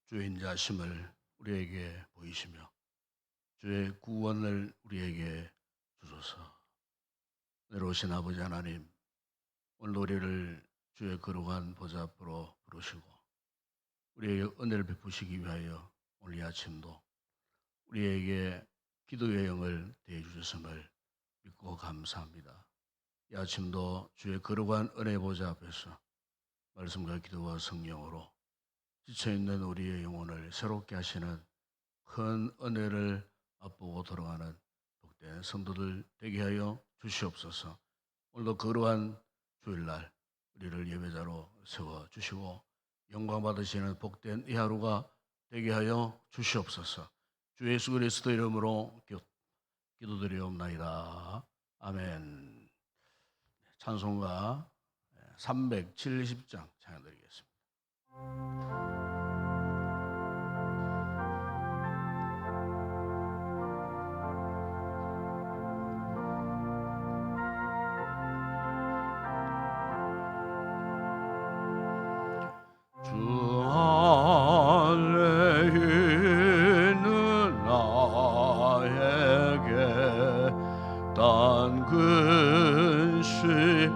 주의 인자하심을 우리에게 보이시며 주의 구원을 우리에게 주소서. 내려오신 아버지 하나님, 오늘 우리를 주의 거룩한 보좌 앞으로 부르시고 우리에게 은혜를 베푸시기 위하여 오늘 이 아침도 우리에게 기도의 영을 대해주셨음을 믿고 감사합니다. 이 아침도 주의 거룩한 은혜 보좌 앞에서 말씀과 기도와 성령으로 지쳐있는 우리의 영혼을 새롭게 하시는 큰 은혜를 맛보고 돌아가는 복된 성도들 되게 하여 주시옵소서. 오늘도 거룩한 주일날 우리를 예배자로 세워주시고 영광 받으시는 복된 이 하루가 되게 하여 주시옵소서. 주 예수 그리스도 이름으로 기도드리옵나이다. 아멘. 찬송가 370장 찬양드리겠습니다. 주 안에 있는 나에게 단 근심이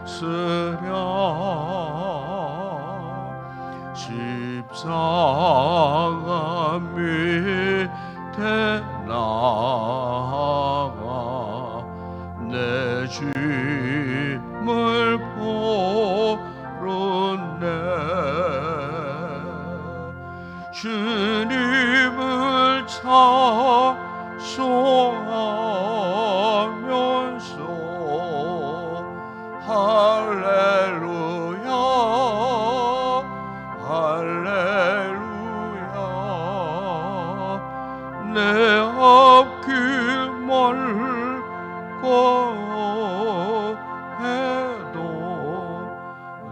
있으랴. 십자가 밑에 나아가 내 짐을 포르네. 주님을 찬송하면서 할렐루야 할렐루야. 내 앞길 멀고 해도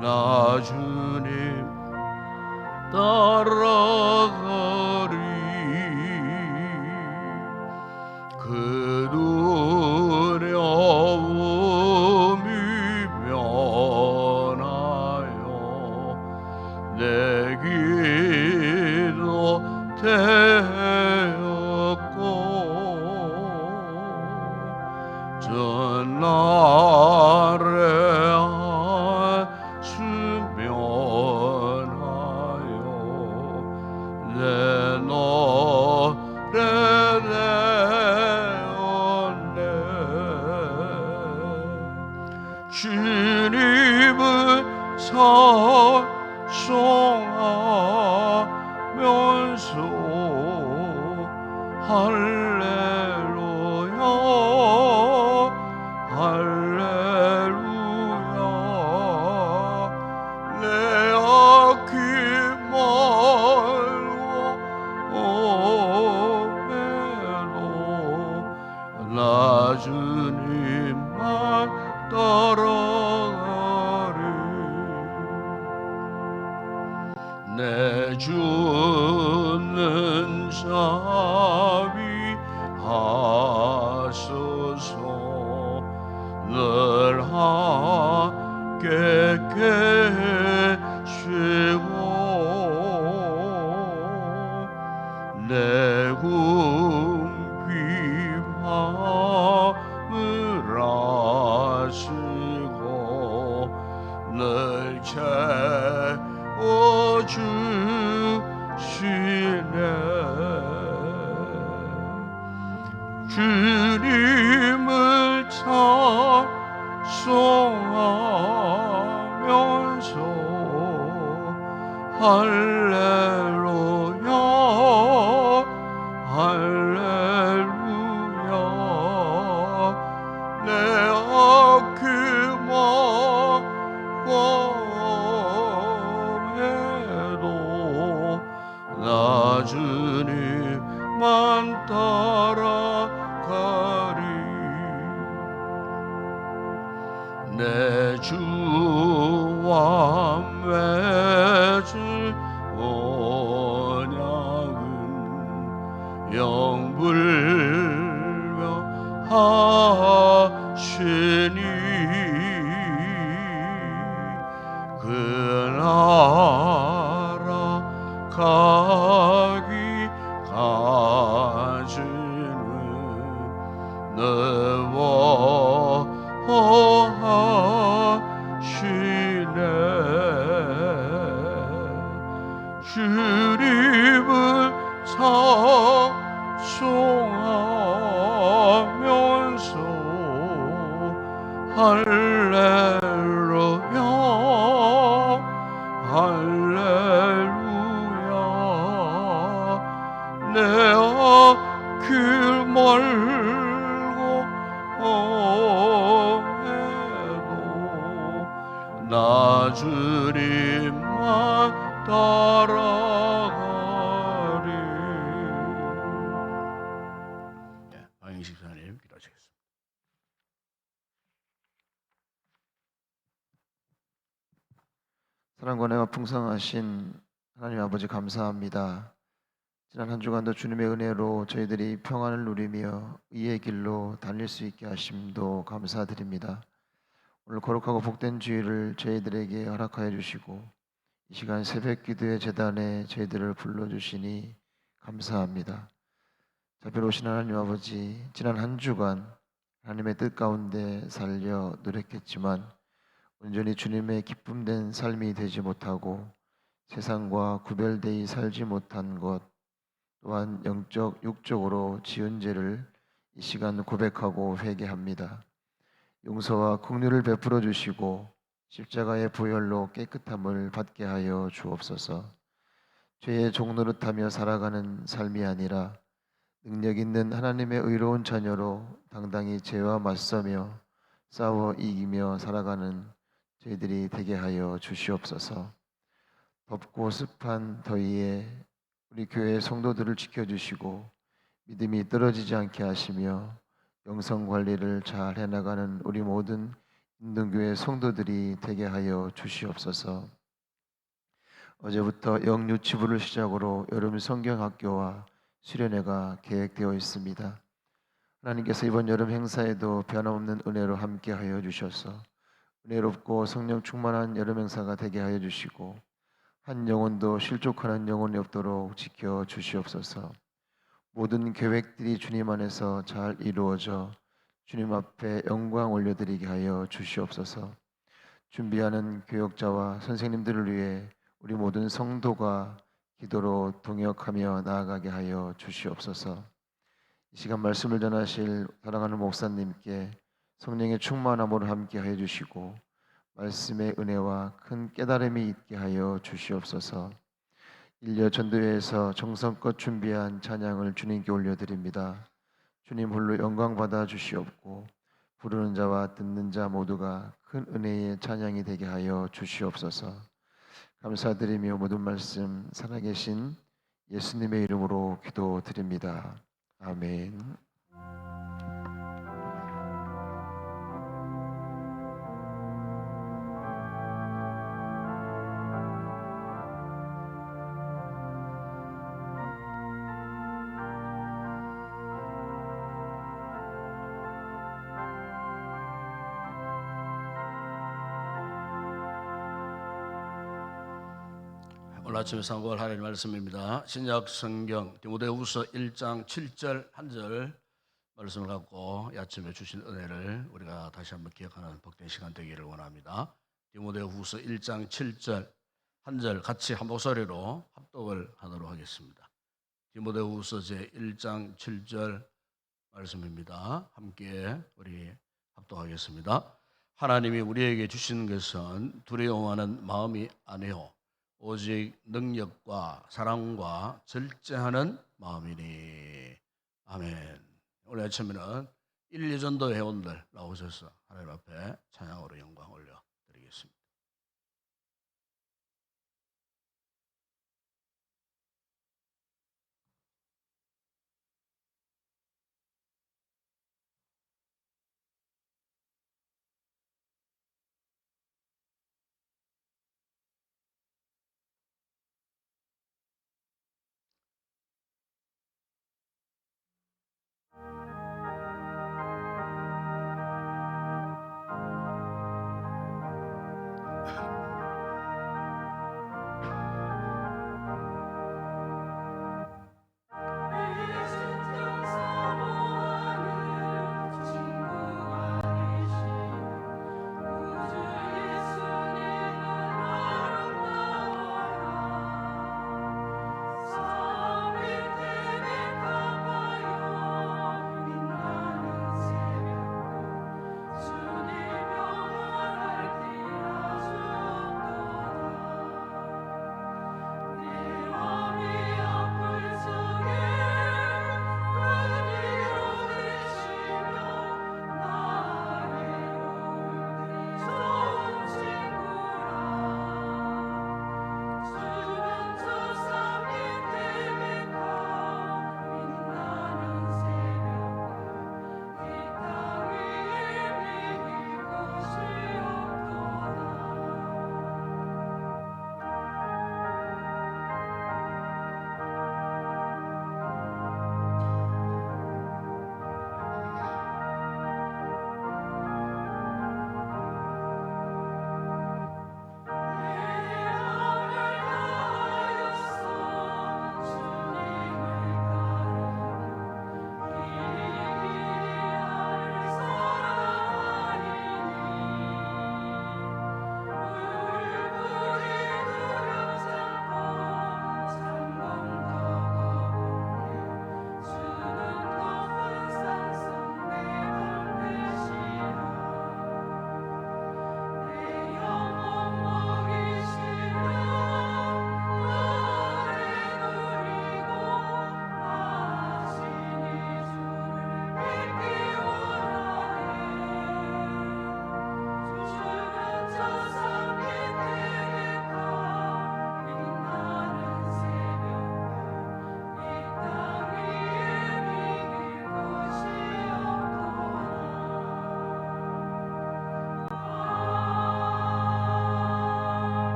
나 주님 따라가리. 그 두려움이 면하여 내 기도 되었고 전날에 수면하여 내 노래 되었네. 주님을 찬송하면서 할렐루야 할렐루야. 내 앞길 멀고 해도 나 주님만 따라가리. 내 주는 자비하소서. 늘 함께 계시고 내 궁핍함을 아시고 늘 채워주시네. 주님을 찬송하면서 할렐루야 할렐루야. 내 앞길 멀고 해도 나 주님만 따라가리. 내 주와 맺은 언약은 영불명하시니 그 나라 가기 가지는 너와 하시네 주님을 찬송하면서 할렐루야 할렐루야 내 앞길 말고 험해도 나 주님만 따라가리. 방영식 사님 기도하시겠습니다. 사랑과 은혜가 풍성하신 하나님 아버지 감사합니다. 지난 한 주간도 주님의 은혜로 저희들이 평안을 누리며 의의 길로 달릴 수 있게 하심도 감사드립니다. 오늘 거룩하고 복된 주일을 저희들에게 허락하여 주시고 이 시간 새벽 기도의 제단에 저희들을 불러주시니 감사합니다. 자비로우신 하나님 아버지, 지난 한 주간 하나님의 뜻 가운데 살려 노력했지만 온전히 주님의 기쁨된 삶이 되지 못하고 세상과 구별되이 살지 못한 것, 또한 영적, 육적으로 지은 죄를 이 시간 고백하고 회개합니다. 용서와 긍휼을 베풀어 주시고 십자가의 보혈로 깨끗함을 받게 하여 주옵소서. 죄의 종노릇하며 살아가는 삶이 아니라 능력 있는 하나님의 의로운 자녀로 당당히 죄와 맞서며 싸워 이기며 살아가는 저희들이 되게 하여 주시옵소서. 덥고 습한 더위에 우리 교회 성도들을 지켜주시고 믿음이 떨어지지 않게 하시며 영성 관리를 잘 해나가는 우리 모든 인동교회 성도들이 되게 하여 주시옵소서. 어제부터 영유치부를 시작으로 여름 성경학교와 수련회가 계획되어 있습니다. 하나님께서 이번 여름 행사에도 변함없는 은혜로 함께하여 주셔서 은혜롭고 성령 충만한 여름 행사가 되게 하여 주시고 한 영혼도 실족하는 영혼이 없도록 지켜 주시옵소서. 모든 계획들이 주님 안에서 잘 이루어져 주님 앞에 영광 올려드리게 하여 주시옵소서. 준비하는 교역자와 선생님들을 위해 우리 모든 성도가 기도로 동역하며 나아가게 하여 주시옵소서. 이 시간 말씀을 전하실 사랑하는 목사님께 성령의 충만함으로 함께 하여 주시고 말씀의 은혜와 큰 깨달음이 있게 하여 주시옵소서. 인려 전도회에서 정성껏 준비한 찬양을 주님께 올려드립니다. 주님 홀로 영광 받아 주시옵고 부르는 자와 듣는 자 모두가 큰 은혜의 찬양이 되게 하여 주시옵소서. 감사드리며 모든 말씀 살아계신 예수님의 이름으로 기도드립니다. 아멘. 오늘 아침에 상고할 하나님의 말씀입니다. 신약 성경 디모데후서 1장 7절 한 절 말씀을 갖고 이 아침에 주신 은혜를 우리가 다시 한번 기억하는 복된 시간 되기를 원합니다. 디모데후서 1장 7절 한 절 같이 한 목소리로 합독을 하도록 하겠습니다. 디모데후서 제 1장 7절 말씀입니다. 함께 우리 합독하겠습니다. 하나님이 우리에게 주시는 것은 두려워하는 마음이 아니요 오직 능력과 사랑과 절제하는 마음이니. 아멘. 오늘 아침에는 1, 2전도 회원들 나오셔서 하나님 앞에 찬양으로 영광 올려드리겠습니다.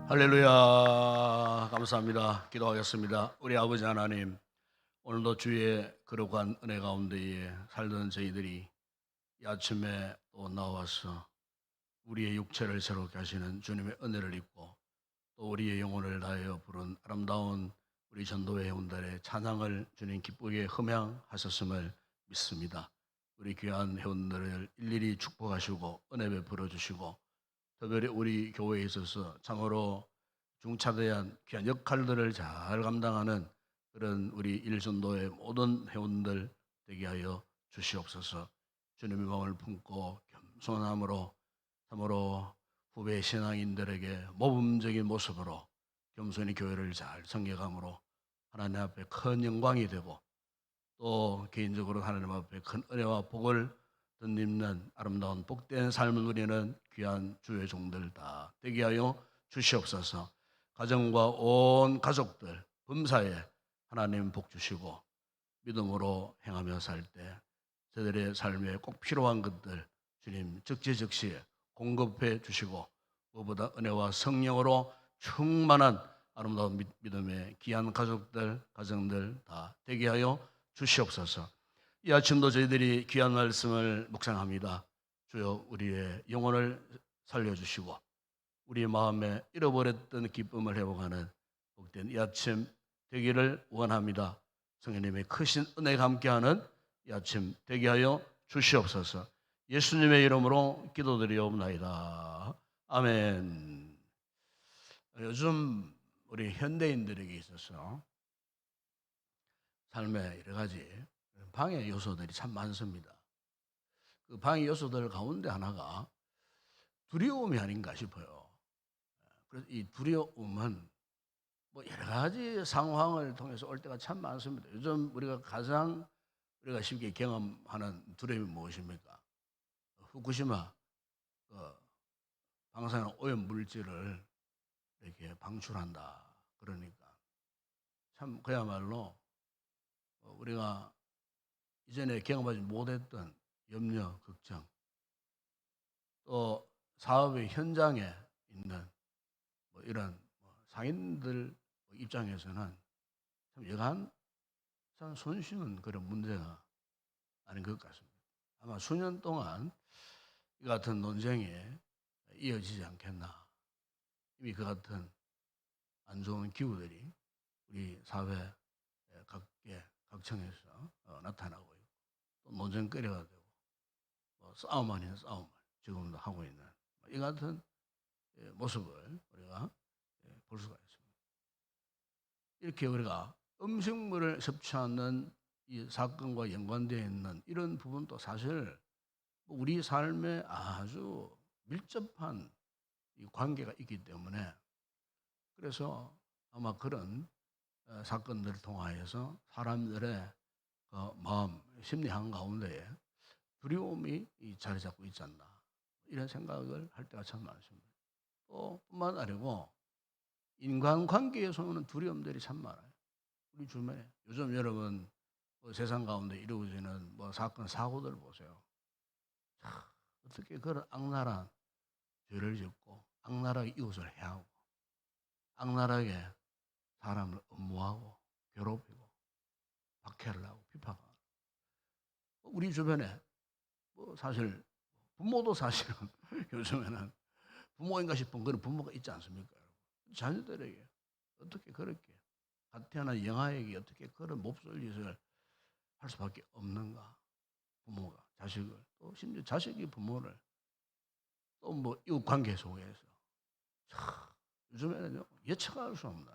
할렐루야. 감사합니다. 기도하겠습니다. 우리 아버지 하나님, 오늘도 주의 거룩한 은혜 가운데에 살던 저희들이 이 아침에 또 나와서 우리의 육체를 새롭게 하시는 주님의 은혜를 입고 또 우리의 영혼을 다하여 부른 아름다운 우리 전도회 회원들의 찬양을 주님 기쁘게 흠양하셨음을 믿습니다. 우리 귀한 회원들을 일일이 축복하시고 은혜 베풀어 주시고 특별히 우리 교회에 있어서 참으로 중차대한 귀한 역할들을 잘 감당하는 그런 우리 일전도의 모든 회원들 되게 하여 주시옵소서. 주님의 마음을 품고 겸손함으로 참으로 후배 신앙인들에게 모범적인 모습으로 겸손히 교회를 잘 섬겨감으로 하나님 앞에 큰 영광이 되고 또 개인적으로 하나님 앞에 큰 은혜와 복을 덧입는 아름다운 복된 삶을 누리는 귀한 주의 종들 다 되게 하여 주시옵소서. 가정과 온 가족들 범사에 하나님 복 주시고 믿음으로 행하며 살 때 저들의 삶에 꼭 필요한 것들 주님 적재적시에 공급해 주시고 무엇보다 은혜와 성령으로 충만한 아름다운 믿음의 귀한 가족들 가정들 다 되게 하여 주시옵소서. 이 아침도 저희들이 귀한 말씀을 묵상합니다. 주여 우리의 영혼을 살려주시고 우리 마음에 잃어버렸던 기쁨을 회복하는 복된 이 아침 되기를 원합니다. 성령님의 크신 은혜가 함께하는 이 아침 되게 하여 주시옵소서. 예수님의 이름으로 기도드리옵나이다. 아멘. 요즘 우리 현대인들에게 있어서 삶의 여러 가지 방해 요소들이 참 많습니다. 그 방해 요소들 가운데 하나가 두려움이 아닌가 싶어요. 그래서 이 두려움은 뭐 여러 가지 상황을 통해서 올 때가 참 많습니다. 요즘 우리가 가장 우리가 쉽게 경험하는 두려움이 무엇입니까? 후쿠시마 방사능 오염 물질을 이렇게 방출한다. 그러니까 참 그야말로 우리가 이전에 경험하지 못했던 염려, 걱정, 또 사업의 현장에 있는 뭐 이런 상인들 입장에서는 참 여간 참 손쉬는 그런 문제가 아닌 것 같습니다. 아마 수년 동안 이 같은 논쟁이 이어지지 않겠나. 이미 그 같은 안 좋은 기후들이 우리 사회 각층에서 나타나고 있고 또 논쟁거리가 되고 싸움 아닌 싸움을 지금도 하고 있는 이 같은 모습을 우리가 볼 수가 있습니다. 이렇게 우리가 음식물을 섭취하는 이 사건과 연관되어 있는 이런 부분도 사실 우리 삶에 아주 밀접한 이 관계가 있기 때문에 그래서 아마 그런 사건들을 통하여서 사람들의 그 마음, 심리 한가운데에 두려움이 자리 잡고 있지 않나 이런 생각을 할 때가 참 많습니다. 또 뿐만 아니고 인간관계에서 오는 두려움들이 참 많아요. 우리 주변에 요즘 여러분 세상 가운데 이루어지는 사건 사고들 보세요. 참, 어떻게 그런 악랄한 죄를 짓고 악랄하게 이웃을 해하고 악랄하게 사람을 업무하고 괴롭히고 박해를 하고 비판하고 우리 주변에 사실 부모도 사실은 요즘에는 부모인가 싶은 그런 부모가 있지 않습니까? 자녀들에게 어떻게 그렇게 갓 태어난 영아에게 어떻게 그런 몹쓸 짓을 할 수밖에 없는가? 부모가 자식을 또 심지어 자식이 부모를 또 이웃 관계 속에서 요즘에는 예측할 수 없는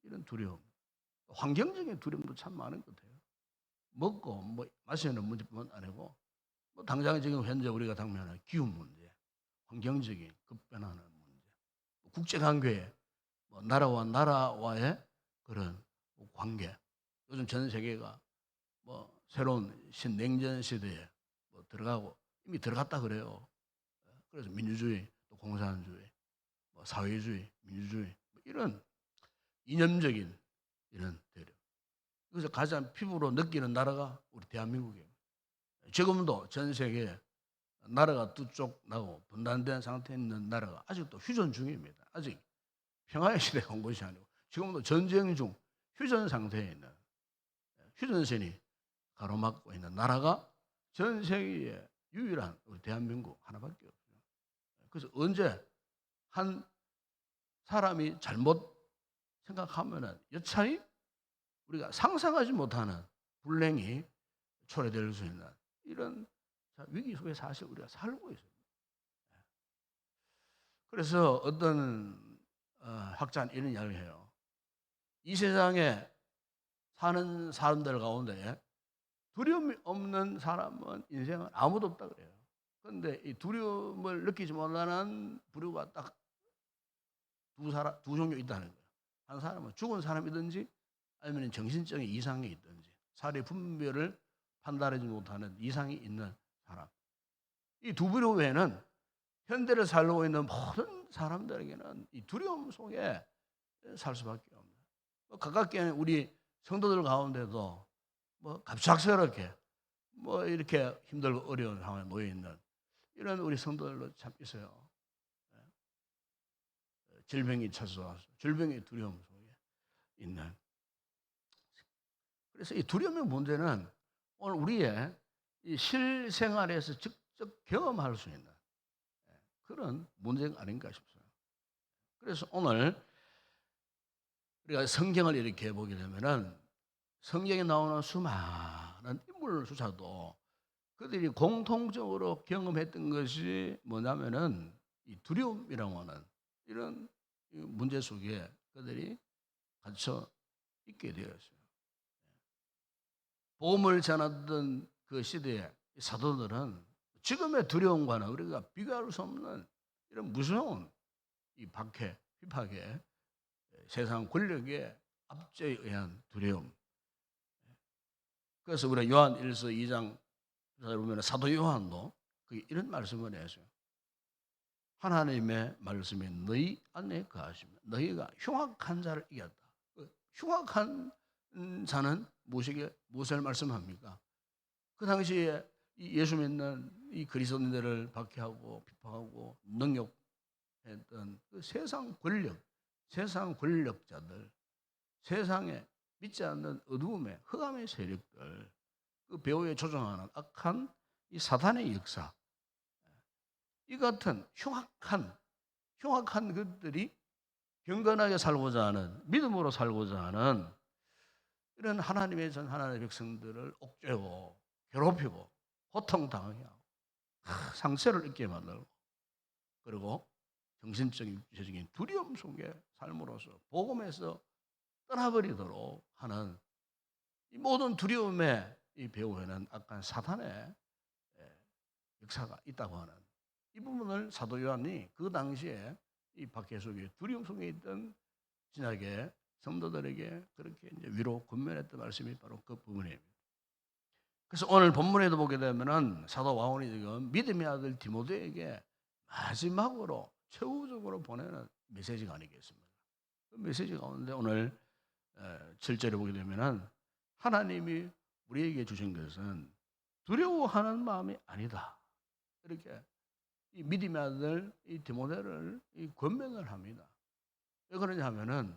이런 두려움, 환경적인 두려움도 참 많은 것 같아요. 먹고 마시는 문제뿐만 아니고 당장 지금 현재 우리가 당면한 기후 문제, 환경적인 급변하는 문제, 국제관계, 나라와 나라와의 그런 관계. 요즘 전 세계가 새로운 신냉전 시대에 들어가고 이미 들어갔다 그래요. 그래서 민주주의, 또 공산주의, 사회주의, 민주주의 이런 이념적인 이런 대립. 그래서 가장 피부로 느끼는 나라가 우리 대한민국이에요. 지금도 전 세계 나라가 두 쪽 나고 분단된 상태에 있는 나라가 아직도 휴전 중입니다. 아직 평화의 시대가 온 것이 아니고 지금도 전쟁 중 휴전 상태에 있는 휴전선이 가로막고 있는 나라가 전 세계에 유일한 우리 대한민국 하나밖에 없어요. 그래서 언제 한 사람이 잘못 생각하면은 여차히 우리가 상상하지 못하는 불행이 초래될 수 있는 이런 위기 속에 사실 우리가 살고 있습니다. 그래서 어떤 학자는 이런 이야기를 해요. 이 세상에 사는 사람들 가운데 두려움이 없는 사람은 인생은 아무도 없다 그래요. 그런데 이 두려움을 느끼지 못하는 부류가 딱 두 종류 있다는 거예요. 한 사람은 죽은 사람이든지 아니면 정신적인 이상이 있든지 사리 분별을 판단하지 못하는 이상이 있는 사람. 이 두 부류 외에는 현대를 살고 있는 모든 사람들에게는 이 두려움 속에 살 수밖에 없는. 가깝게 우리 성도들 가운데도 갑작스럽게 이렇게 힘들고 어려운 상황에 놓여 있는 이런 우리 성도들도 참 있어요. 질병이 찾아와서 질병의 두려움 속에 있는. 그래서 이 두려움의 문제는 오늘 우리의 이 실생활에서 직접 경험할 수 있는 그런 문제가 아닌가 싶어요. 그래서 오늘 우리가 성경을 이렇게 보게 되면은 성경에 나오는 수많은 인물조차도 그들이 공통적으로 경험했던 것이 뭐냐면은 이 두려움이라고 하는 이런 문제 속에 그들이 갇혀 있게 되었어요. 복음을 전하던 그 시대의 사도들은 지금의 두려움과는 우리가 비교할 수 없는 이런 무서운 이 박해, 핍박의 세상 권력의 압제에 의한 두려움. 그래서 우리가 요한 1서 2장 보면 사도 요한도 이런 말씀을 했어요. 하나님의 말씀이 너희 안에 거하시면 너희가 흉악한 자를 이겼다. 흉악한 자는 무엇을 말씀합니까? 그 당시에 예수 믿는 이 그리스도인들을 박해하고 비판하고 능욕했던 그 세상 권력자들, 세상에 믿지 않는 어두움의 흑암의 세력들, 그 배후에 조종하는 악한 이 사단의 역사, 이 같은 흉악한 것들이 경건하게 살고자 하는, 믿음으로 살고자 하는 이런 하나님의 백성들을 옥죄고 괴롭히고 고통당하게 하고 상처를 입게 만들고 그리고 정신적인 육체적인 두려움 속에 삶으로써 복음에서 떠나버리도록 하는 이 모든 두려움의 이 배후에는 악한 사탄의 역사가 있다고 하는 이 부분을 사도 요한이 그 당시에 이 박해 속에 두려움 속에 있던 신약의 성도들에게 그렇게 이제 위로 권면했던 말씀이 바로 그 부분입니다. 그래서 오늘 본문에도 보게 되면은 사도 바울이 지금 믿음의 아들 디모데에게 마지막으로 최후적으로 보내는 메시지가 아니겠습니까? 그 메시지 가운데 오늘 7절에 보게 되면은 하나님이 우리에게 주신 것은 두려워하는 마음이 아니다. 이렇게 이 믿음의 아들 이 디모데를 이 권면을 합니다. 왜 그러냐 하면은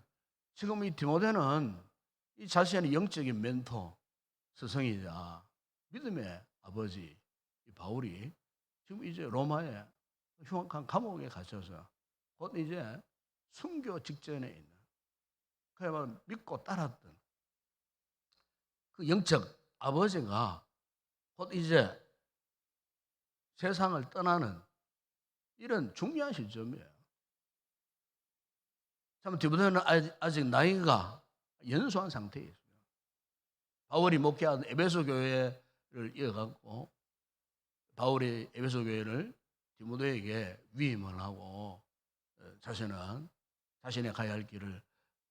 지금 이 디모데는 이 자신의 영적인 멘토 스승이자 믿음의 아버지 이 바울이 지금 이제 로마의 흉악한 감옥에 갇혀서 곧 이제 순교 직전에 있는 그야말로 믿고 따랐던 그 영적 아버지가 곧 이제 세상을 떠나는 이런 중요한 시점이에요. 참 디모데는 아직 나이가 연소한 상태에 있어요. 바울이 목회한 에베소 교회를 이어갔고 바울이 에베소 교회를 디모데에게 위임을 하고 자신의 가야 할 길을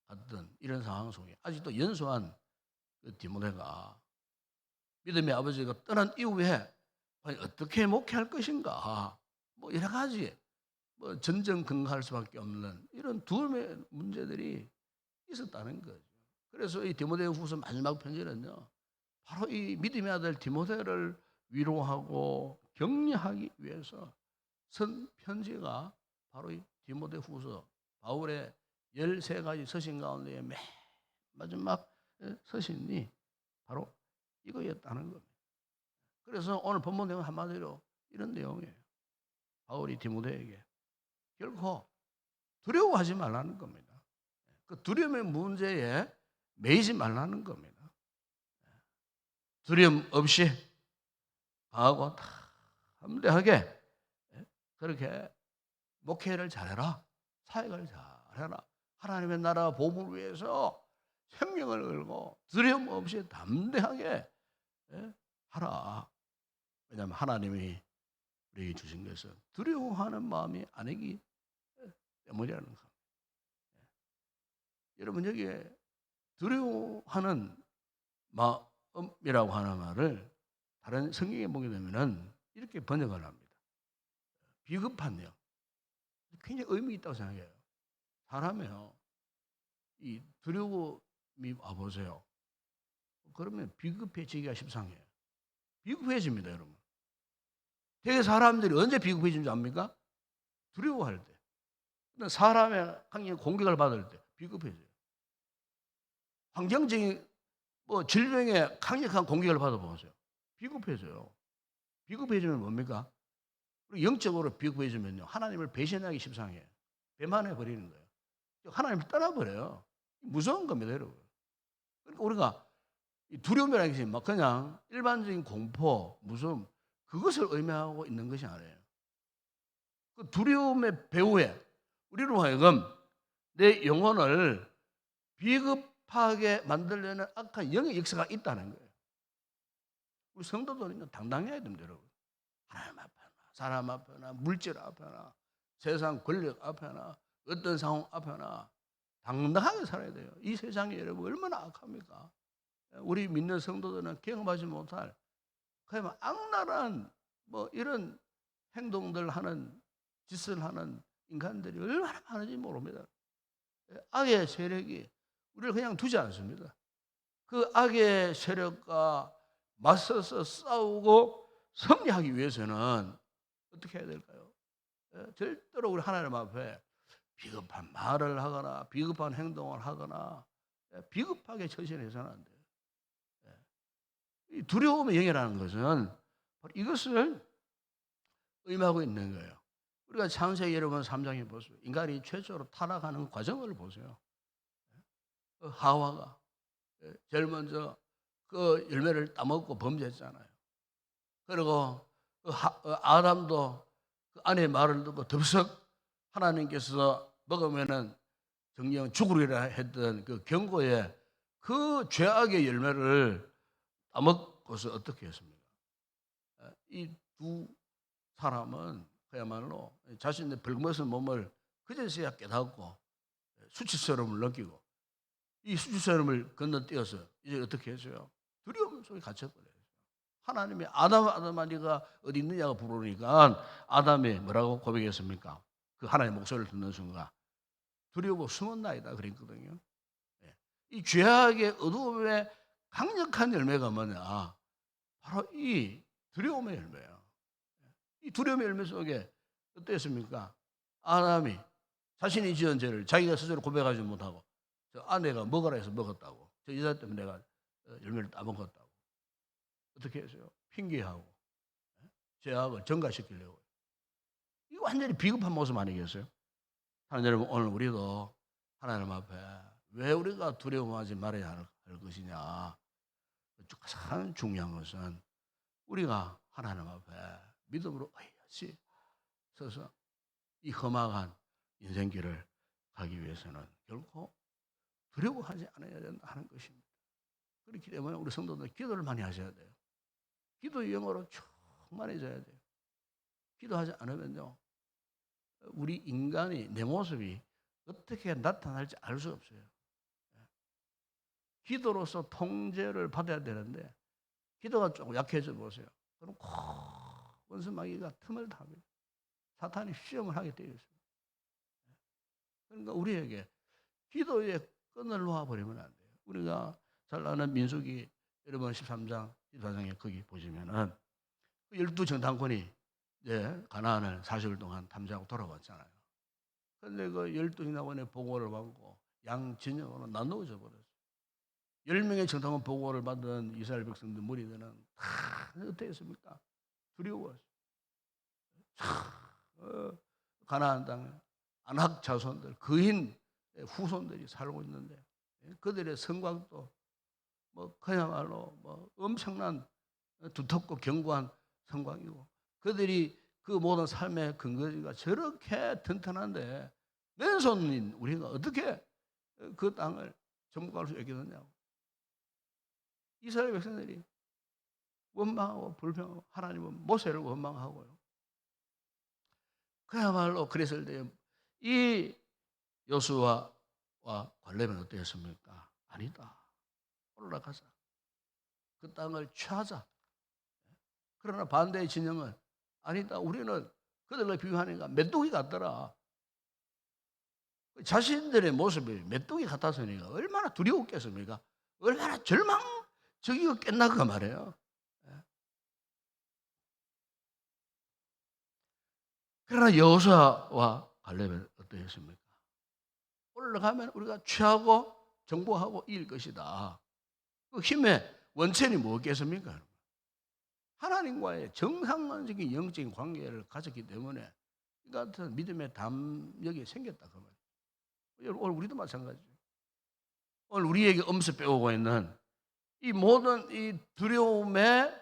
갔던 이런 상황 속에 아직도 연소한 그 디모데가 믿음의 아버지가 떠난 이후에 어떻게 목회할 것인가 여러 가지 전전긍긍할 수밖에 없는 이런 두려움의 문제들이 있었다는 거죠. 그래서 이 디모데후서 마지막 편지는요, 바로 이 믿음의 아들 디모데를 위로하고 격려하기 위해서 쓴 편지가 바로 이 디모데후서 바울의 13가지 서신 가운데 맨 마지막 서신이 바로 이거였다는 겁니다. 그래서 오늘 본문 내용 한마디로 이런 내용이에요. 바울이 디모데에게 결코 두려워하지 말라는 겁니다. 그 두려움의 문제에 매이지 말라는 겁니다. 두려움 없이 강하고 담대하게 그렇게 목회를 잘해라. 사역을 잘해라. 하나님의 나라 복음을 위해서 생명을 걸고 두려움 없이 담대하게 하라. 왜냐하면 하나님이 우리에게 주신 것은 두려워하는 마음이 아니기 때문이라는 겁니다. 여러분 여기에 두려워하는 마음이라고 하는 말을 다른 성경에 보게 되면은 이렇게 번역을 합니다. 비급한 영. 굉장히 의미 있다고 생각해요. 사람이요, 이 두려움이 와보세요. 그러면 비급해지기가 십상해요. 비급해집니다, 여러분. 되게 사람들이 언제 비급해지는 줄 압니까? 두려워할 때. 근데 사람의 강력한 공격을 받을 때 비급해져요. 환경적인 질병에 강력한 공격을 받아보세요. 비급해져요. 비급해지면 뭡니까? 영적으로 비급해지면요, 하나님을 배신하기 십상해요. 배만해 버리는 거예요. 하나님을 떠나버려요. 무서운 겁니다, 여러분. 그러니까 우리가 두려움이라는 것이 막 그냥 일반적인 공포, 무서움, 그것을 의미하고 있는 것이 아니에요. 그 두려움의 배후에 우리로 하여금 내 영혼을 비급하게 만들려는 악한 영의 역사가 있다는 거예요. 우리 성도들은 당당해야 됩니다, 여러분. 하나님 앞에나, 사람 앞에나, 물질 앞에나, 세상 권력 앞에나, 어떤 상황 앞에나 당당하게 살아야 돼요. 이 세상이 여러분 얼마나 악합니까? 우리 믿는 성도들은 경험하지 못할 그야말로 악랄한 이런 행동들 하는 짓을 하는 인간들이 얼마나 많은지 모릅니다. 악의 세력이 우리를 그냥 두지 않습니다. 그 악의 세력과 맞서서 싸우고 승리하기 위해서는 어떻게 해야 될까요? 절대로 우리 하나님 앞에 비겁한 말을 하거나 비겁한 행동을 하거나 비겁하게 처신해서는 안 돼요. 이 두려움의 영이라는 것은 바로 이것을 의미하고 있는 거예요. 우리가 창세기 여러분 3장에 보세요. 인간이 최초로 타락하는 과정을 보세요. 하와가 제일 먼저 그 열매를 따먹고 범죄했잖아요. 그리고 아담도 그 아내의 말을 듣고 덥석 하나님께서 먹으면은 정령 죽으리라 했던 그 경고에 그 죄악의 열매를 따먹고서 어떻게 했습니까? 이 두 사람은 그야말로 자신의 벌거벗은 몸을 그제서야 깨닫고 수치스러움을 느끼고 이 수치스러움을 건너뛰어서 이제 어떻게 했어요? 두려움 속에 갇혀버려요. 하나님이 아담아 네가 어디 있느냐고 부르니까 아담이 뭐라고 고백했습니까? 그 하나님의 목소리를 듣는 순간 두려워 숨었나이다 그랬거든요. 이 죄악의 어두움의 강력한 열매가 뭐냐? 바로 이 두려움의 열매예요. 이 두려움의 열매 속에 어땠습니까? 아담이 자신이 지은 죄를 자기가 스스로 고백하지 못하고 저 아내가 먹으라 해서 먹었다고, 저 여자 때문에 내가 열매를 따먹었다고 어떻게 했어요? 핑계하고 죄악을 전가시키려고. 이거 완전히 비겁한 모습 아니겠어요? 하나님 여러분, 오늘 우리도 하나님 앞에 왜 우리가 두려워하지 말아야 할 것이냐? 가장 중요한 것은 우리가 하나님 앞에 믿음으로 의같이 서서 이 험악한 인생길을 가기 위해서는 결코 두려워하지 않아야 된다는 것입니다. 그렇기 때문에 우리 성도들 기도를 많이 하셔야 돼요. 기도의 영어로 충만해져야 돼요. 기도하지 않으면요, 우리 인간이 내 모습이 어떻게 나타날지 알 수 없어요. 기도로서 통제를 받아야 되는데 기도가 조금 약해져 보세요. 그럼 원수마귀가 틈을 타면 사탄이 시험을 하게 되어 있습니다. 그러니까 우리에게 기도의 끈을 놓아버리면 안 돼요. 우리가 잘 아는 민수기 여러분 13장, 14장에 거기 보시면은 12 정탐꾼이 가나안을 40일 동안 탐지하고 돌아왔잖아요. 근데 그 12인하고의 보고를 받고 양 진영으로 나누어져 버렸어요. 10명의 정탐원 보고를 받은 이스라엘 백성들 무리들은 다 어떻게 했습니까? 두려워했어요. 가나안 땅에 안악 자손들, 그인 후손들이 살고 있는데 그들의 성곽도 뭐 그야말로 뭐 엄청난 두텁고 견고한 성곽이고 그들이 그 모든 삶의 근거지가 저렇게 튼튼한데 맨손인 우리가 어떻게 그 땅을 정복할 수 있겠느냐고. 이스라엘 백성들이 원망하고 불평하고 하나님은 모세를 원망하고요. 그야말로 그랬을 때 이 여수아와 갈렙은 어땠습니까? 아니다. 올라가자. 그 땅을 취하자. 그러나 반대의 진영은 아니다. 우리는 그들과 비교하니까 메뚜기 같더라. 자신들의 모습이 메뚜기 같아서니까 얼마나 두려웠겠습니까? 얼마나 절망적이었겠나 그 말이에요. 그러나 여호수아와 갈렙은 어떠했습니까? 올라가면 우리가 취하고 정복하고 이길 것이다. 그 힘의 원천이 뭐겠습니까? 하나님과의 정상적인 영적인 관계를 가졌기 때문에 이 같은 믿음의 담력이 생겼다 그 말이에요. 오늘 우리도 마찬가지죠. 오늘 우리에게 엄습 빼오고 있는 이 모든 이 두려움의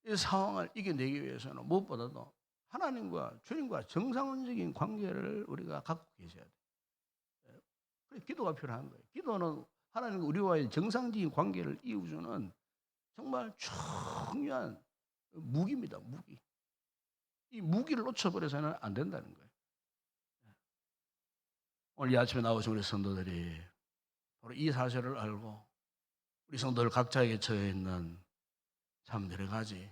이 상황을 이겨내기 위해서는 무엇보다도 하나님과 주님과 정상적인 관계를 우리가 갖고 계셔야 돼요. 그래서 기도가 필요한 거예요. 기도는 하나님과 우리와의 정상적인 관계를 이루어주는 정말 중요한 무기입니다. 무기. 이 무기를 놓쳐버려서는 안 된다는 거예요. 오늘 이 아침에 나오신 우리 성도들이 바로 이 사실을 알고 우리 성도들 각자에게 처해 있는 참 여러 가지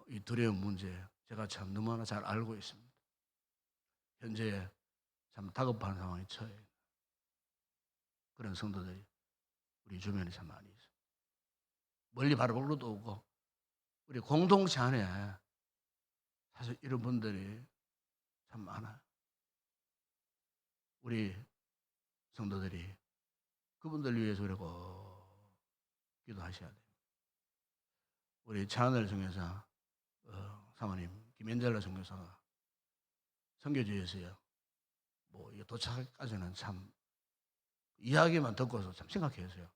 이 두려운 문제 제가 참 너무나 잘 알고 있습니다. 현재 참 다급한 상황에 처해 있는 그런 성도들이 우리 주변에 참 많이 있어요. 멀리 바라볼 것도 없고 우리 공동체 안에 사실 이런 분들이 참 많아요. 우리 성도들이 그분들 위해서 그러고 기도하셔야 돼요. 우리 찬을 중에서 사모님 김현젤라 선교사가 선교지에서요. 뭐 도착까지는 참 이야기만 듣고서 참 심각했어요.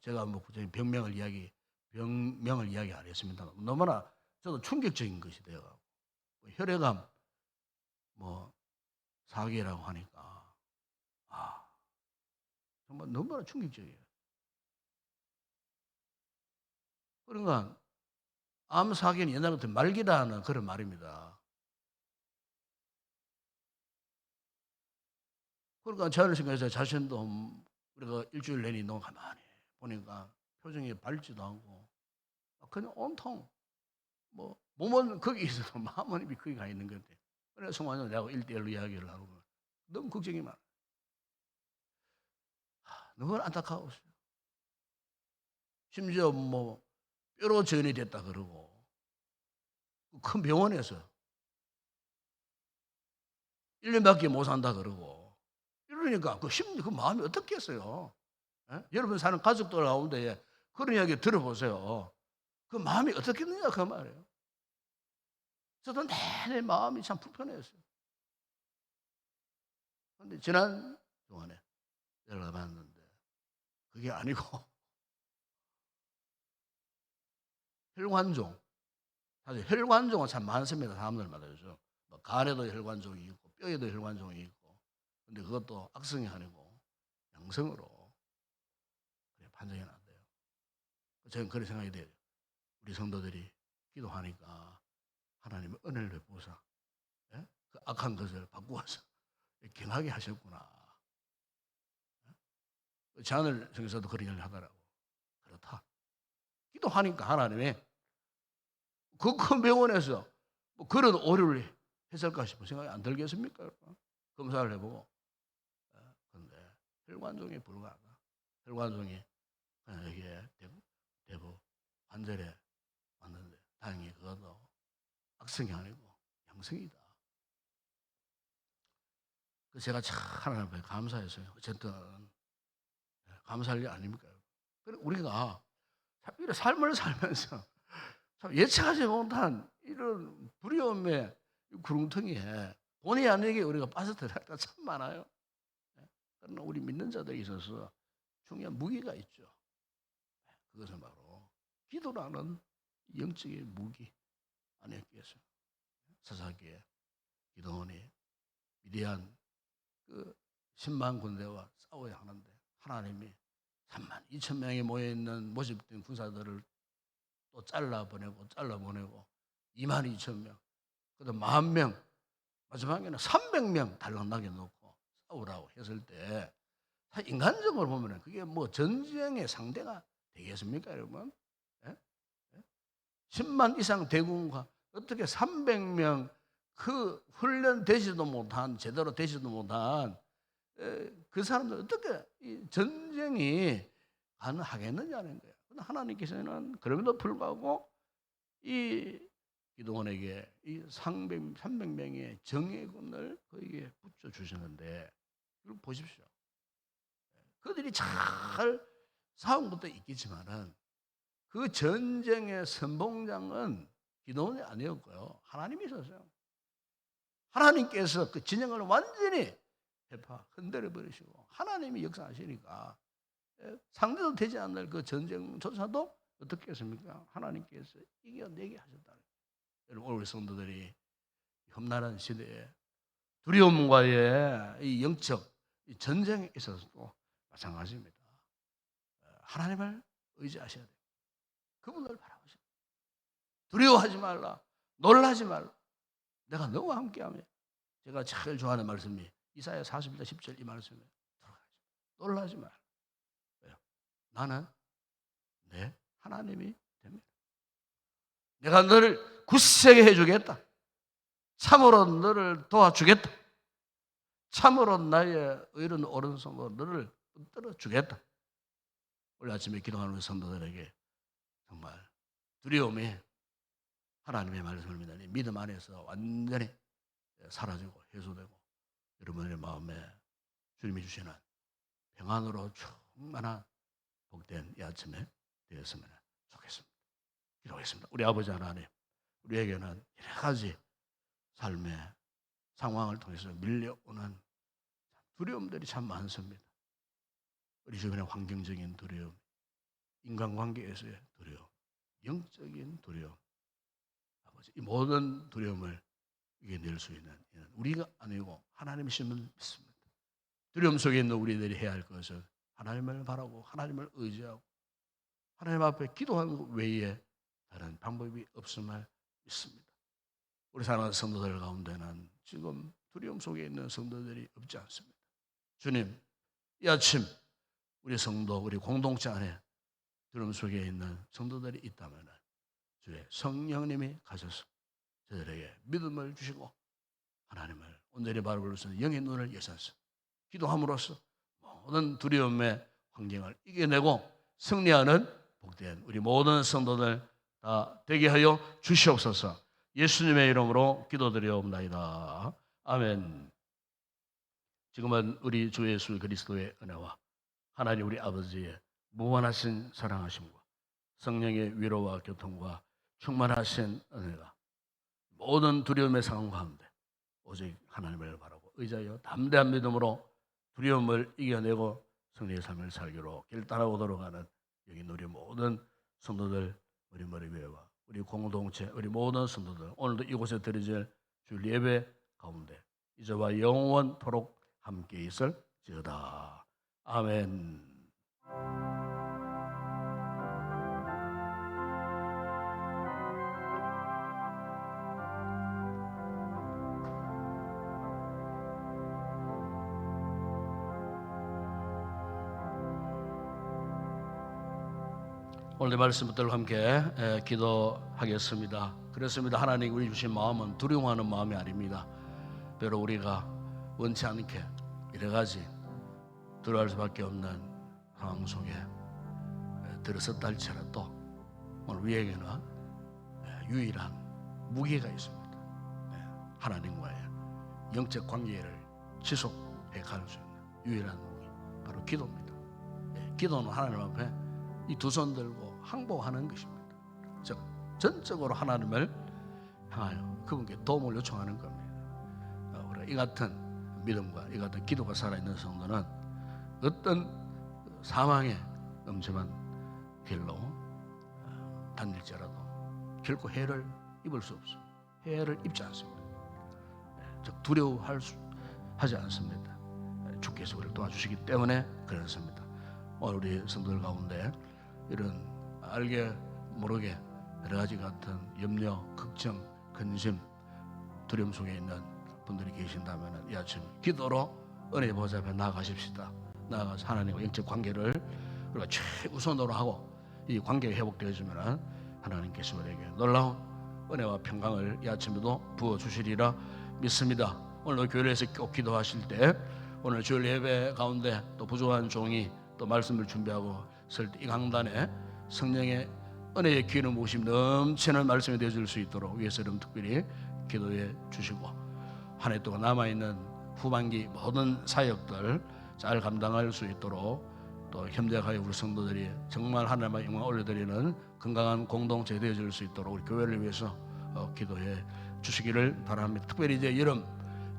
제가 뭐 구체적인 병명을 이야기 안 했습니다. 너무나 저도 충격적인 것이 돼요. 혈액암 뭐 사기라고 하니까 정말 너무나 충격적이에요. 그러니까 암 사기는 옛날부터 말기라는 그런 말입니다. 그러니까 저를 생각해서 자신도 우리가 일주일 내내 너무 가만히 보니까 표정이 밝지도 않고 그냥 온통 뭐 몸은 거기 있어도 마음은 이미 거기 가 있는 건데 그래서 송환은 내가 1대1로 이야기를 하고 너무 걱정이 많아. 너무 안타까웠어요. 심지어 뭐 뼈로 전이 됐다 그러고 큰 병원에서 1년밖에 못 산다 그러고 이러니까 그 마음이 어떻겠어요? 여러분 사는 가족들 가운데 그런 이야기 들어보세요. 그 마음이 어떻겠느냐 그 말이에요. 저도 내내 마음이 참 불편했어요. 그런데 지난 동안에 연락을 받았는데 그게 아니고 혈관종. 사실 혈관종은 참 많습니다. 사람들마다 요즘 뭐 간에도 혈관종이 있고 뼈에도 혈관종이 있고 근데 그것도 악성이 아니고 양성으로 판정이 난대요. 저는 그런 생각이 돼요. 우리 성도들이 기도하니까 하나님의 은혜를 베푸사 그 악한 것을 바꾸어서 경하게 하셨구나. 자늘 성에서도 그런 얘기를 하더라고. 그렇다. 기도하니까 하나님이 그 큰 병원에서 뭐 그런 오류를 했을까 싶은 생각이 안 들겠습니까? 검사를 해보고. 그런데 혈관종에 불과하다. 혈관종이 이게 대부 관절에 왔는데 다행히 그것도 악성이 아니고 양성이다. 그 제가 참 하나님 앞에 감사했어요. 어쨌든 감사할 일 아닙니까? 우리가 참 이런 삶을 살면서 참 예측하지 못한 이런 두려움의 구렁텅이에 본의 아니게 우리가 빠져들어갈 때가 참 많아요. 그러나 우리 믿는 자들에 있어서 중요한 무기가 있죠. 그것은 바로 기도라는 영적인 무기 아니었겠어요. 사사기에 기도원이 위대한 그 10만 군대와 싸워야 하는데 하나님이 3만 2천 명이 모여있는 모집된 군사들을 또 잘라보내고 2만 2천 명, 그다음 10,000명, 마지막에는 300명 달랑나게 놓고 싸우라고 했을 때 인간적으로 보면 그게 뭐 전쟁의 상대가 되겠습니까, 여러분? 예? 10만 이상 대군과 어떻게 300명 그 훈련되지도 못한, 제대로 되지도 못한 그 사람들 어떻게 이 전쟁이 가능하겠느냐는 거예요. 그런데 하나님께서는 그럼에도 불구하고 이 기도원에게 이 300명의 정예군을 그에게 붙여주시는데 이걸 보십시오. 그들이 잘 싸운 것도 있겠지만은 그 전쟁의 선봉장은 기도원이 아니었고요. 하나님이셨어요. 하나님께서 그 진영을 완전히 흔들어 버리시고 하나님이 역사하시니까 상대도 되지 않을 그 전쟁조차도 어떻게 했습니까? 하나님께서 이겨내게 하셨다는 거예요. 여러분, 오늘 성도들이 험난한 시대에 두려움과의 이 영적 전쟁에 있어서도 마찬가지입니다. 하나님을 의지하셔야 돼요. 그분을 바라보셔야 돼요. 두려워하지 말라, 놀라지 말라. 내가 너와 함께하며. 제가 제일 좋아하는 말씀이 이사야 40장 10절 이 말씀이에요. 놀라지 말라. 왜요? 나는 내 하나님이 됩니다. 내가 너를 굳세게 해주겠다. 참으로 너를 도와주겠다. 참으로 나의 의로운 오른손으로 너를 붙들어 주겠다. 오늘 아침에 기도하는 성도들에게 정말 두려움이 하나님의 말씀을 믿으니 믿음 안에서 완전히 사라지고 해소되고 여러분의 마음에 주님이 주시는 평안으로 충만한 복된 이 아침에 되었으면 좋겠습니다. 기도하겠습니다. 우리 아버지 하나님, 우리에게는 여러 가지 삶의 상황을 통해서 밀려오는 두려움들이 참 많습니다. 우리 주변의 환경적인 두려움, 인간관계에서의 두려움, 영적인 두려움, 아버지 이 모든 두려움을 이겨낼 수 있는 우리가 아니고 하나님이심을 믿습니다. 두려움 속에 있는 우리들이 해야 할 것은 하나님을 바라고 하나님을 의지하고 하나님 앞에 기도하는 것 외에 다른 방법이 없음을 믿습니다. 우리 사랑하는 성도들 가운데는 지금 두려움 속에 있는 성도들이 없지 않습니다. 주님, 이 아침 우리 성도, 우리 공동체 안에 두려움 속에 있는 성도들이 있다면 주의 성령님이 가셔서 저들에게 믿음을 주시고 하나님을 온전히 바라볼 수 있는 영의 눈을 여셔서 기도함으로써 모든 두려움의 환경을 이겨내고 승리하는 복된 우리 모든 성도들 다 되게 하여 주시옵소서. 예수님의 이름으로 기도드리옵나이다. 아멘. 지금은 우리 주 예수 그리스도의 은혜와 하나님 우리 아버지의 무한하신 사랑하심과 성령의 위로와 교통과 충만하신 은혜가 모든 두려움의 상황 가운데 오직 하나님을 바라고 의지하여 담대한 믿음으로 두려움을 이겨내고 승리의 삶을 살기로 결단하고 하는 여기 우리 모든 성도들, 우리 머리 위에와 우리 공동체, 우리 모든 성도들 오늘도 이곳에 드려질 주 예배 가운데 이제와 영원토록 함께 있을지어다. 아멘. 오늘 말씀 붙들고 함께 기도하겠습니다. 그렇습니다. 하나님 우리 주신 마음은 두려워하는 마음이 아닙니다. 비록 우리가 원치 않게 여러 가지 두려워할 수밖에 없는 상황 속에 들어섰다 할지라도 오늘 우리에게는 유일한 무기가 있습니다. 하나님과의 영적 관계를 지속 갈 수 있는 유일한 무기 바로 기도입니다. 기도는 하나님 앞에 이 두 손 들고 항복하는 것입니다. 즉 전적으로 하나님을 향하여 그분께 도움을 요청하는 겁니다. 우리가 이 같은 믿음과 이 같은 기도가 살아있는 성도는 어떤 사망의 음침한 길로 다닐지라도 결코 해를 입을 수 없습니다. 해를 입지 않습니다. 즉 두려워하지 않습니다. 주께서 우리를 도와주시기 때문에 그렇습니다. 오늘 우리 성도들 가운데 이런 알게 모르게 여러 가지 같은 염려, 걱정, 근심, 두려움 속에 있는 분들이 계신다면 이 아침 기도로 은혜 보좌 앞에 나아가십시다. 나아가서 하나님과 영적 관계를 우리가 최우선으로 하고 이 관계가 회복되어지면 하나님께서 우리에게 놀라운 은혜와 평강을 이 아침에도 부어주시리라 믿습니다. 오늘 교회에서 꼭 기도하실 때 오늘 주일 예배 가운데 또 부족한 종이 또 말씀을 준비하고 설 때 이 강단에 성령의 은혜의 기름 부으심 넘치는 말씀이 되어줄 수 있도록 위에서 여러분 특별히 기도해 주시고 한 해 동안 남아있는 후반기 모든 사역들 잘 감당할 수 있도록 또 협력하여 우리 성도들이 정말 하나님의 영광 올려드리는 건강한 공동체 되어줄 수 있도록 우리 교회를 위해서 기도해 주시기를 바랍니다. 특별히 이제 여름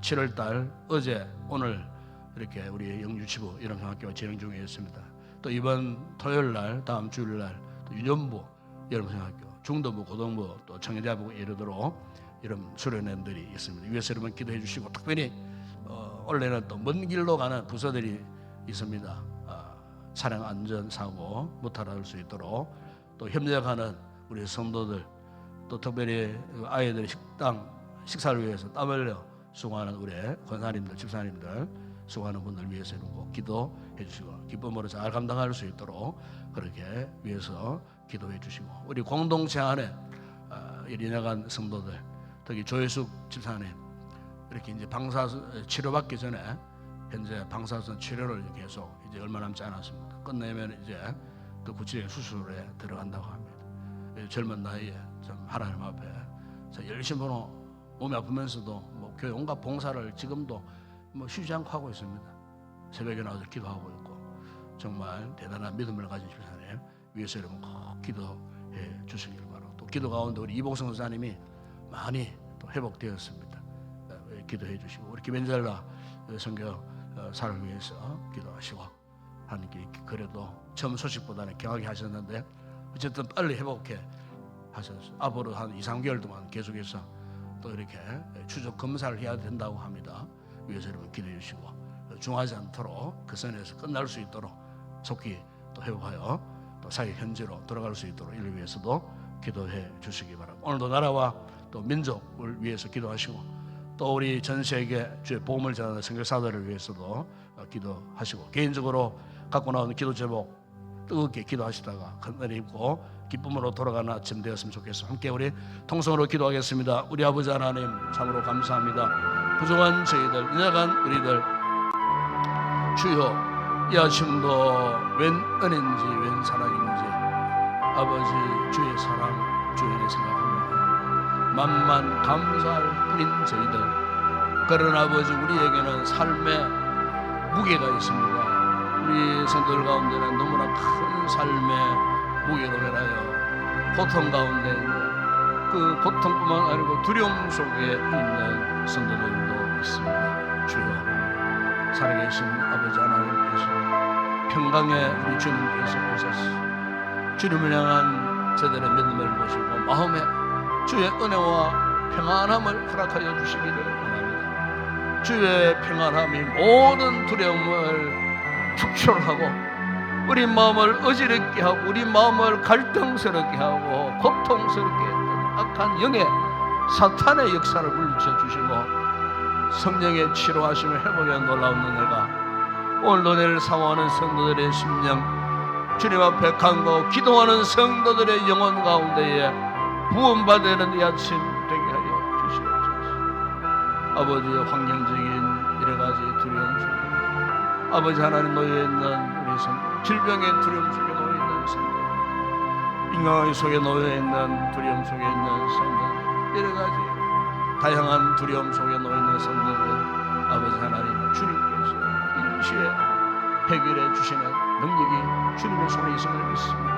7월달 어제 오늘 이렇게 우리 영유치부 여름성학교가 진행 중에 있습니다. 또 이번 토요일날 다음 주일날 또 유년부 여름성학교 중도부 고등부 또 청년자부 이르도록 이런 수련회들이 있습니다. 위에서 여러분 기도해 주시고 특별히 원래는 또 먼 길로 가는 부서들이 있습니다. 차량 안전 사고 무탈할 수 있도록 또 협력하는 우리 성도들 또 특별히 아이들의 식사를 위해서 땀 흘려 수고하는 우리 권사님들 집사님들 수고하는 분들 위해서 꼭 기도해 주시고 기쁨으로 잘 감당할 수 있도록 그렇게 위해서 기도해 주시고 우리 공동체 안에 일인여간 성도들 특히 조혜숙 집사님 이렇게 이제 방사선 치료받기 전에 현재 방사선 치료를 계속 이제 얼마 남지 않았습니다. 끝내면 이제 그 구체적인 수술에 들어간다고 합니다. 젊은 나이에 좀 하나님 앞에 열심히 몸이 아프면서도 뭐 교회 온갖 봉사를 지금도 뭐 쉬지 않고 하고 있습니다. 새벽에 나와서 기도하고 있고 정말 대단한 믿음을 가진 집사님 위해서 여러분 꼭 기도해 주시길 바라고 또 기도 가운데 우리 이복성 선사님이 많이 또 회복되었습니다. 기도해 주시고 우리 김현젤라 선교 사를 위해서 기도하시고 하나님께 그래도 처음 소식보다는 경하게 하셨는데 어쨌든 빨리 회복해 하셔서 앞으로 한 2, 3개월 동안 계속해서 또 이렇게 추적 검사를 해야 된다고 합니다. 위해서 여러분 기도해 주시고 중하지 않도록 그 선에서 끝날 수 있도록 속히 또 회복하여 또 사회 현지로 돌아갈 수 있도록 이를 위해서도 기도해 주시기 바랍니다. 오늘도 나라와 또 민족을 위해서 기도하시고 또 우리 전 세계 주의 복음을 전하는 선교사들을 위해서도 기도하시고 개인적으로 갖고 나오는 기도 제목 뜨겁게 기도하시다가 큰 은혜 입고 기쁨으로 돌아가는 아침 되었으면 좋겠습니다. 함께 우리 통성으로 기도하겠습니다. 우리 아버지 하나님 참으로 감사합니다. 부족한 저희들 인약한 우리들 주여 이 아침도 웬 은혜인지 웬 사랑인지 아버지 주의 사랑 주의 은혜 생각합니다. 만만 감사할 뿐인 저희들 그런 아버지 우리에게는 삶의 무게가 있습니다. 우리 성도들 가운데는 너무나 큰 삶의 무게로 인하여 고통 가운데 있는 그 고통뿐만 아니고 두려움 속에 있는 성도들도 있습니다. 주여 살아계신 아버지 하나님께서 평강의 우리 주님께서 오셔서 주님을 향한 저들의 믿음을 보시고 마음에 주의 은혜와 평안함을 허락하여 주시기를 원합니다. 주의 평안함이 모든 두려움을 축출하고 우리 마음을 어지럽게 하고 우리 마음을 갈등스럽게 하고 고통스럽게 했던 악한 영의 사탄의 역사를 물리쳐 주시고 성령의 치료하심을 회복해 놀라운 은혜가 오늘도 내를 사모하는 성도들의 심령 주님 앞에 간구하고 기도하는 성도들의 영혼 가운데에 구원받는 이 아침 되게 하여 주시옵소서. 아버지의 환경적인 여러가지 두려움 속에 아버지 하나님 놓여있는 우리 성도 질병의 두려움 속에 놓여있는 성도 인간의 속에 놓여있는 두려움 속에 있는 성도 여러가지 다양한 두려움 속에 놓여있는 성도들 아버지 하나님 주님께서 동시에 해결해 주시는 능력이 주님의 손에 있음을 믿습니다.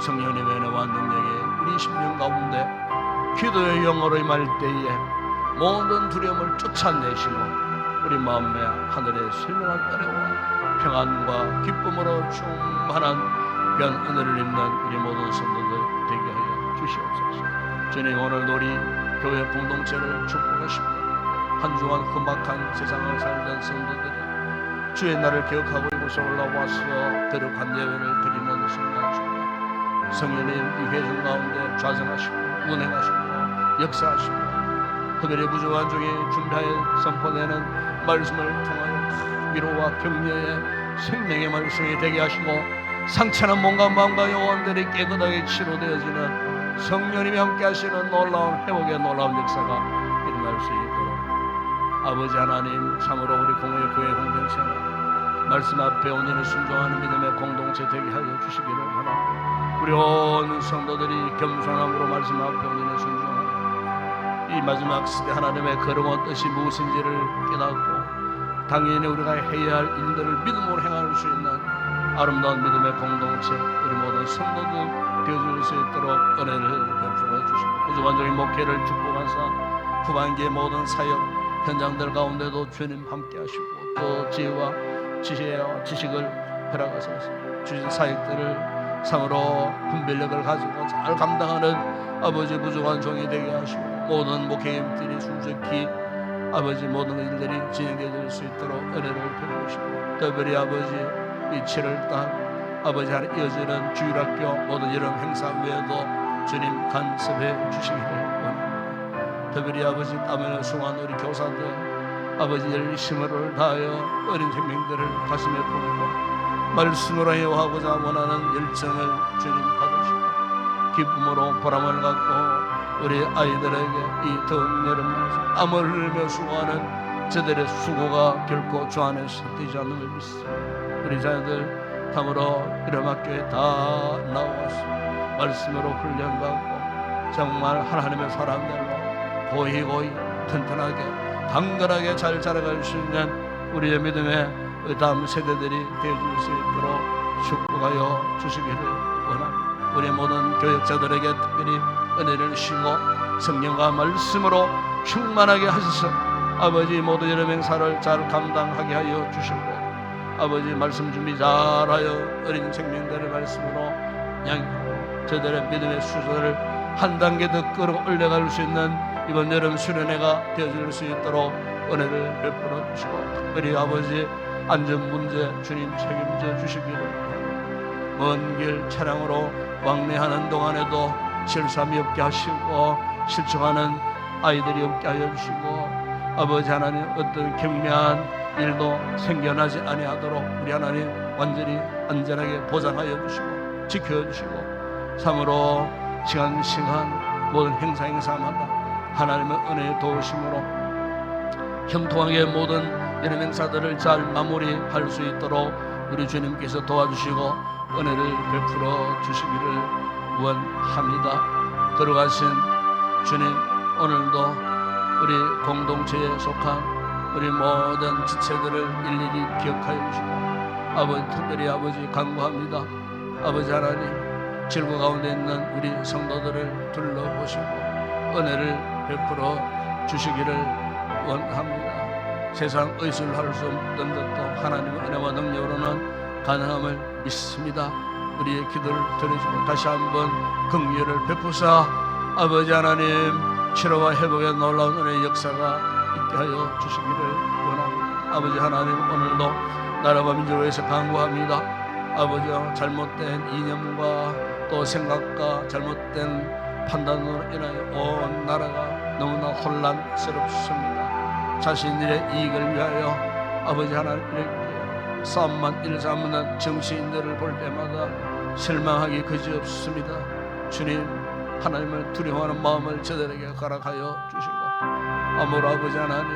성령님의 은혜와 능력이 우리 심령 가운데 기도의 영어로 임할 때에 모든 두려움을 쫓아내시고 우리 마음에 하늘의 신령한 은혜와 평안과 기쁨으로 충만한 귀한 은혜를 입는 우리 모든 성도들 되게 하여 주시옵소서. 주님, 오늘 우리 교회 공동체를 축복하시고 한 주간 험악한 세상을 살던 성도들이 주의 날을 기억하고 이곳에 올라와서 거룩한 예배를 드리는 순간순간 성령님 이 회중 가운데 좌정하시고 운행하시고 역사하시고 그들의 부족한 중에 준비하여 선포되는 말씀을 통하여 위로와 격려의 생명의 말씀이 되게 하시고 상처난 몸과 마음과 영혼들이 깨끗하게 치료되어지는 성령님이 함께 하시는 놀라운 회복의 놀라운 역사가 일어날 수 있도록 아버지 하나님, 참으로 우리 공의 교회 공동체가 말씀 앞에 온전히 순종하는 믿음의 공동체 되게 하여 주시기를 원하고 우리 온 성도들이 겸손함으로 말씀 앞에 온전히 순종하여 이 마지막 시대 하나님의 거룩한 뜻이 무엇인지를 깨닫고 당연히 우리가 해야 할 일들을 믿음으로 행할 수 있는 아름다운 믿음의 공동체 우리 모든 성도들 되어줄 수 있도록 은혜를 베풀어 주시고 부족한적인 목회를 축복하사 후반기의 모든 사역 현장들 가운데도 주님 함께 하시고 또 지혜와 지식을 허락하셔서 주신 사역들을 상으로 분별력을 가지고 잘 감당하는 아버지 부족한 종이 되게 하시고 모든 목회인들이 순적히 아버지 모든 일들이 진행되어질 수 있도록 은혜를 베푸시고 특별히 아버지 이 7월달 아버지 하나 이어지는 주일학교 모든 여름 행사 외에도 주님 간섭해 주시기를 원합니다. 특별히 아버지 땀을 수고한 우리 교사들 아버지 열심을 다하여 어린 생명들을 가슴에 품고 말씀으로 해하고자 원하는 열정을 주님 받으시고 기쁨으로 보람을 갖고 우리 아이들에게 이 더운 여름날 땀을 흘리며 수고하는 저들의 수고가 결코 주 안에서 되지 않는 걸 믿습니다. 우리 자녀들 참으로 이런 학교에 다 나와서 말씀으로 훈련받고 정말 하나님의 사람들로 고이고이 튼튼하게 강건하게 잘 자라갈 수 있는 우리의 믿음의 다음 세대들이 되어줄 수 있도록 축복하여 주시기를 원합니다. 우리 모든 교역자들에게 특별히 은혜를 주시고 성령과 말씀으로 충만하게 하셔서 아버지 모든 여름 행사를 잘 감당하게 하여 주시고 아버지 말씀 준비 잘하여 어린 생명들의 말씀으로 양육하고 저들의 믿음의 수준을 한 단계 더 끌어올려갈 수 있는 이번 여름 수련회가 되어질 수 있도록 은혜를 베풀어 주시고 특별히 아버지 안전 문제 주님 책임져 주시기를 먼 길 차량으로 왕래하는 동안에도 실수함이 없게 하시고 실족하는 아이들이 없게 하여 주시고 아버지 하나님 어떤 경미한 일도 생겨나지 아니하도록 우리 하나님 완전히 안전하게 보장하여 주시고 지켜주시고 참으로 시간 모든 행사마다 하나님의 은혜의 도우심으로 형통하게 모든 여름 행사들을 잘 마무리할 수 있도록 우리 주님께서 도와주시고 은혜를 베풀어 주시기를 원합니다. 걸어가신 주님, 오늘도 우리 공동체에 속한 우리 모든 지체들을 일일이 기억하여 주시고 아버지 특별히 아버지 간구합니다. 아버지 하나님 질고 가운데 있는 우리 성도들을 둘러보시고 은혜를 베풀어 주시기를 원합니다. 세상 의술할 수 없는 것도 하나님의 은혜와 능력으로는 가능함을 믿습니다. 우리의 기도를 들으시고 다시 한번 긍휼을 베푸사 아버지 하나님 치료와 회복의 놀라운 은혜의 역사가 있게 하여 주시기를 원합니다. 아버지 하나님 오늘도 나라와 민족을 위해서 간구합니다. 아버지와 잘못된 이념과 또 생각과 잘못된 판단으로 인하여 온 나라가 너무나 혼란스럽습니다. 자신들의 이익을 위하여 아버지 하나님 이렇게 싸움만 일삼는 정치인들을 볼 때마다 실망하기 그지없습니다. 주님 하나님을 두려워하는 마음을 저들에게 허락하여 주시고 아무로 아버지 하나님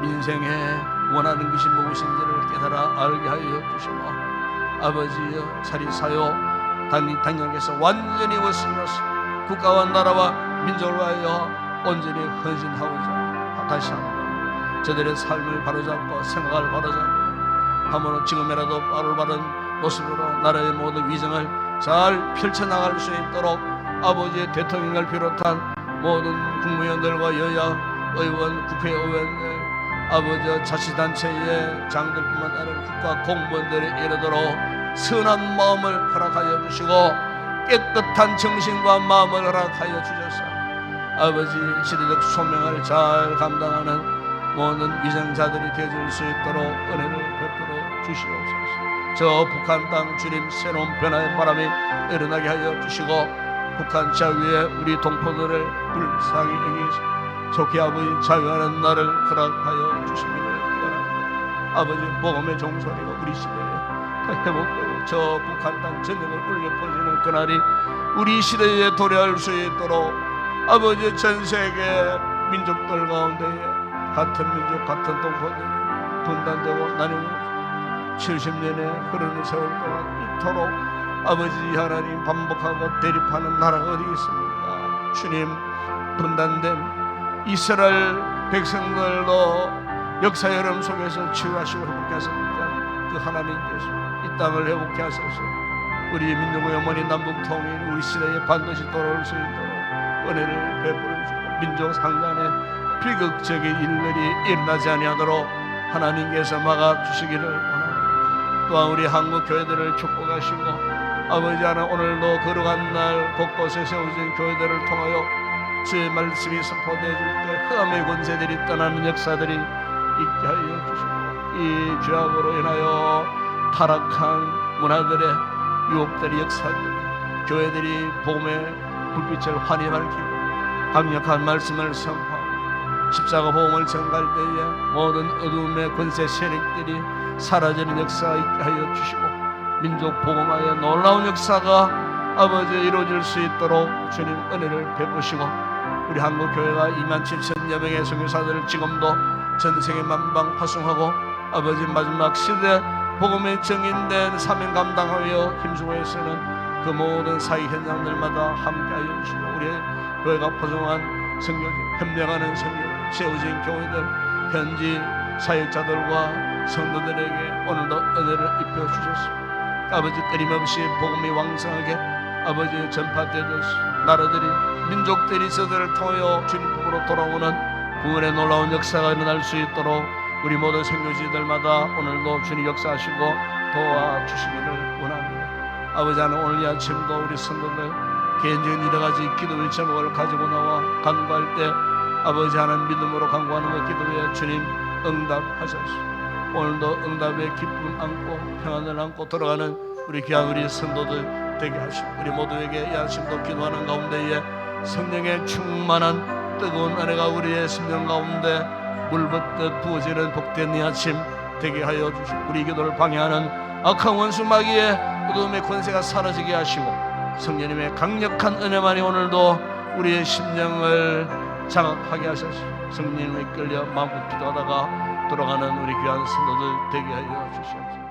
민생에 원하는 것이 무엇인지를 깨달아 알게 하여 주시고 아버지여 사리사요 당령께서 완전히 벗어나서 국가와 나라와 민족을 위하여 온전히 헌신하고자 다시 한번 저들의 삶을 바로잡고 생각을 바로잡고 함으로 지금이라도 바른 모습으로 나라의 모든 위정을 잘 펼쳐나갈 수 있도록 아버지의 대통령을 비롯한 모든 국무위원들과 여야 의원, 국회의원들, 아버지 자치단체의 장들뿐만 아니라 국가 공무원들이 이르도록 선한 마음을 허락하여 주시고 깨끗한 정신과 마음을 허락하여 주셔서 아버지 시대적 소명을 잘 감당하는 모든 위정자들이 되어줄 수 있도록 은혜를 베풀어 주시옵소서. 저 북한 땅 주님 새로운 변화의 바람이 일어나게 하여 주시고 북한 자유에 우리 동포들을 불쌍히 여기서 속히 아버지 자유하는 날을 허락하여 주시기를 원합니다. 아버지 복음의 종소리가 우리 시대에 회복되고 저 북한 땅 전역을 울려 퍼지는 그날이 우리 시대에 도래할 수 있도록 아버지 전 세계 민족들 가운데에 같은 민족 같은 동포들이 분단되고 나뉘고 70년의 흐르는 세월 동안 이토록 아버지 하나님 반복하고 대립하는 나라가 어디 있습니까? 주님, 분단된 이스라엘 백성들도 역사의 흐름 속에서 치유하시고 회복하셨으니까 그 하나님께서 이 땅을 회복케 하소서. 우리 민족의 어머니 남북 통일 우리 시대에 반드시 돌아올 수 있도록 은혜를 베풀어 주시고 민족 상단의 비극적인 일들이 일어나지 아니하도록 하나님께서 막아주시기를 원합니다. 또한 우리 한국 교회들을 축복하시고 아버지 하나 오늘도 거룩한 날 곳곳에 세워진 교회들을 통하여 주의 말씀이 선포되어질 때 흑암의 권세들이 떠나는 역사들이 있게 하여 주시고 이 죄악으로 인하여 타락한 문화들의 유혹들의 역사들이 교회들이 복음의 불빛을 환히 밝히고 강력한 말씀을 선포하고 십자가 복음을 전갈 때에 모든 어둠의 권세 세력들이 사라지는 역사 있게 하여 주시고 민족 복음화의 놀라운 역사가 아버지 이루어질 수 있도록 주님 은혜를 베푸시고 우리 한국 교회가 27,000여 명의 선교사들을 지금도 전 세계 만방 파송하고 아버지 마지막 시대 복음의 정인된 사명 감당하여 힘쓰고 있는 그 모든 사회 현장들마다 함께하여 주시고 우리 교회가 포송한 선교지 협력하는 선교지 세워진 교회들 현지 사역자들과 성도들에게 오늘도 은혜를 입혀 주셨습니다. 아버지 끊임없이 복음이 왕성하게 아버지 전파되듯이 나라들이 민족들이 저들을 통하여 주님 품으로 돌아오는 구원의 놀라운 역사가 일어날 수 있도록 우리 모든 선교지들마다 오늘도 주님 역사하시고 도와주시기를 원합니다. 아버지 하나님 오늘 이 아침도 우리 성도들 개인적인 여러 가지 기도의 제목을 가지고 나와 간구할 때 아버지 하나님 믿음으로 간구하는 그 기도에 주님 응답하셨습니다. 오늘도 응답의 기쁨 안고 평안을 안고 돌아가는 우리 귀한 우리 성도들 되게 하시고 우리 모두에게 이 아침도 기도하는 가운데에 성령의 충만한 뜨거운 은혜가 우리의 심령 가운데 물붓듯 부어지는 복된 이 아침 되게 하여 주시고 우리 기도를 방해하는 악한 원수 마귀의 어둠의 권세가 사라지게 하시고 성령님의 강력한 은혜만이 오늘도 우리의 심령을 장악하게 하셔서 성령님에 끌려 마음껏 기도하다가 돌아가는 우리 귀한 성도들 되게 하여 주시옵소서.